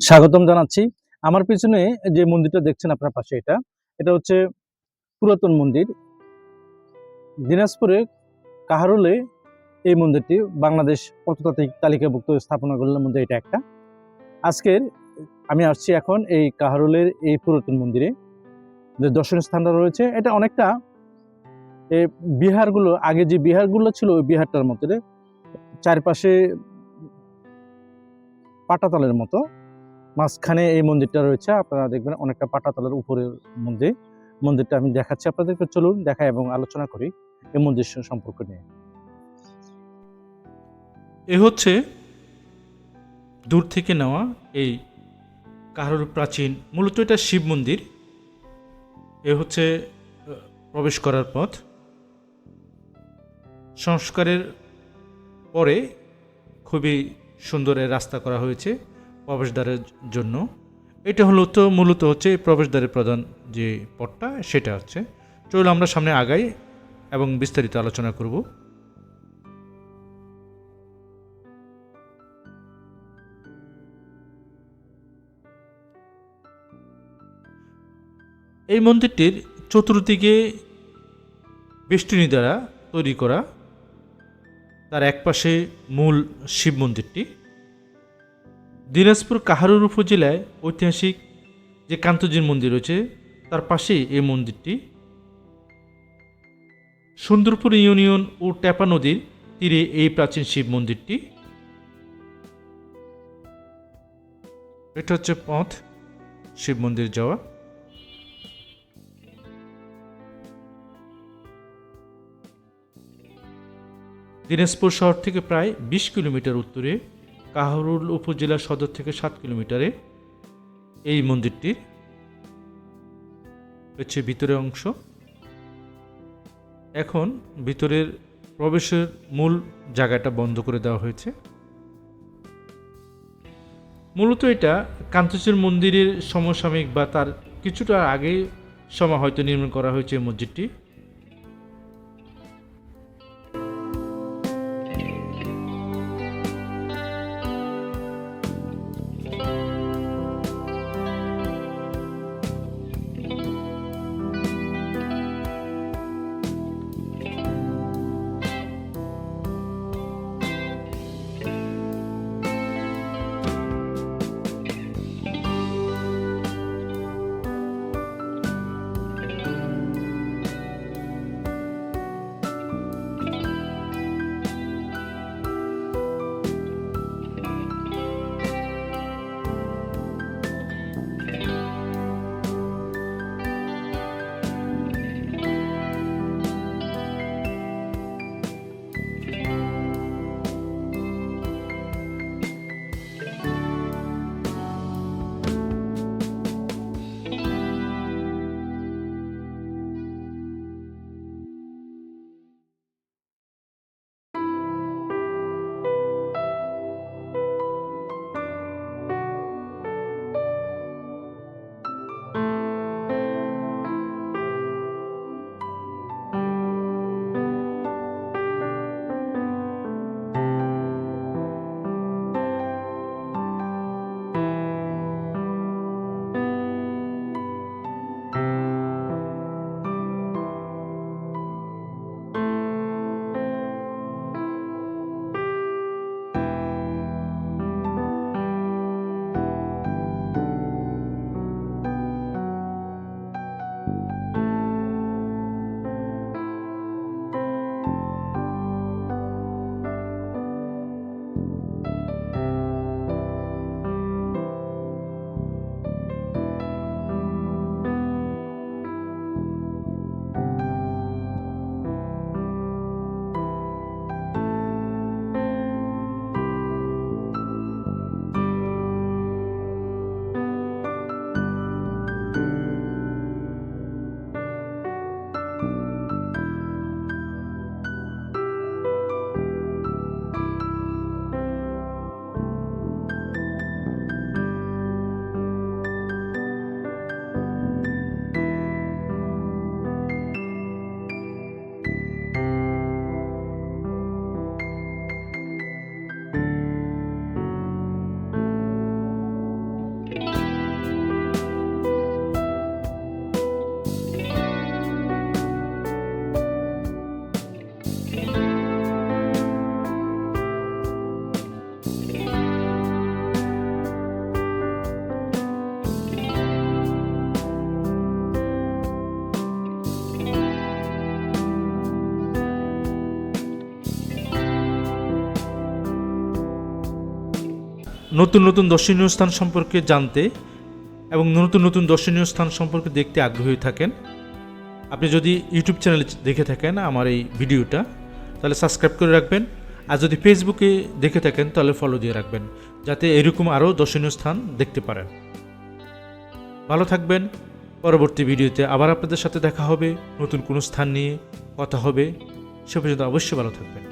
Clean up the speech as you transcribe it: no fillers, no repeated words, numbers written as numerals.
স্বাগতম জানাচ্ছি। আমার পিছনে যে মন্দিরটা দেখছেন আপনার পাশে এটা হচ্ছে পুরাতন মন্দির। দিনাজপুরে কাহারোলে এই মন্দিরটি বাংলাদেশ প্রত্নতাত্ত্বিক তালিকাভুক্ত স্থাপনাগুলোর মধ্যে এটা একটা। আজকের আমি আসছি এখন এই কাহারোলের এই পুরাতন মন্দিরে। যে দর্শনীয় স্থানটা রয়েছে এটা অনেকটা এই বিহারগুলো, আগে যে বিহারগুলো ছিল ওই বিহারটার মধ্যে চারপাশে পাটাতলের মতো, মাঝখানে এই মন্দিরটা রয়েছে। আপনারা দেখবেন অনেকটা পাটাতলের উপরের মন্দিরটা আমি দেখাচ্ছি আপনাদেরকে। চলুন দেখাই এবং আলোচনা করি এই মন্দির সম্পর্ক নিয়ে। এ হচ্ছে দূর থেকে নেওয়া এই কাহারোল প্রাচীন, মূলত এটা শিব মন্দির। এ হচ্ছে প্রবেশ করার পথ। সংস্কারের পরে খুবই সুন্দর রাস্তা করা হয়েছে প্রবেশদ্বারের জন্য। এটা মূলত হচ্ছে প্রবেশদ্বারের প্রধান যে পথটা, সেটা হচ্ছে। চলুন আমরা সামনে আগাই এবং বিস্তারিত আলোচনা করব। এই মন্দিরটির চতুর্দিকে বেষ্টনী দ্বারা তৈরি করা। তার একপাশে মূল শিব মন্দিরটি। দিনাজপুর কাহারোল উপজেলায় ঐতিহাসিক যে কান্তজির মন্দির রয়েছে তার পাশেই এই মন্দিরটি। সুন্দরপুর ইউনিয়ন ও টেপা নদীর তীরে এই প্রাচীন শিব মন্দিরটি। এটা হচ্ছে পথ শিব মন্দির যাওয়া। দিনাজপুর শহর থেকে প্রায় ২০ কিলোমিটার উত্তরে, কাহারোল উপজেলা সদর থেকে ৭ কিলোমিটারে এই মন্দিরটির হচ্ছে ভিতরের অংশ। এখন ভিতরের প্রবেশের মূল জায়গাটা বন্ধ করে দেওয়া হয়েছে। মূলত এটা কান্তজির মন্দিরের সমসাময়িক বা তার কিছুটা আগে সময় হয়তো নির্মাণ করা হয়েছে এই মসজিদটি। নতুন নতুন দর্শনীয় স্থান সম্পর্কে জানতে এবং নতুন নতুন দর্শনীয় স্থান সম্পর্কে দেখতে আগ্রহী থাকেন, আপনি যদি ইউটিউব চ্যানেলে দেখে থাকেন আমার এই ভিডিওটা, তাহলে সাবস্ক্রাইব করে রাখবেন। আর যদি ফেসবুকে দেখে থাকেন তাহলে ফলো দিয়ে রাখবেন, যাতে এরকম আরও দর্শনীয় স্থান দেখতে পারেন। ভালো থাকবেন। পরবর্তী ভিডিওতে আবার আপনাদের সাথে দেখা হবে, নতুন কোনো স্থান নিয়ে কথা হবে। সে পর্যন্ত অবশ্যই ভালো থাকবেন।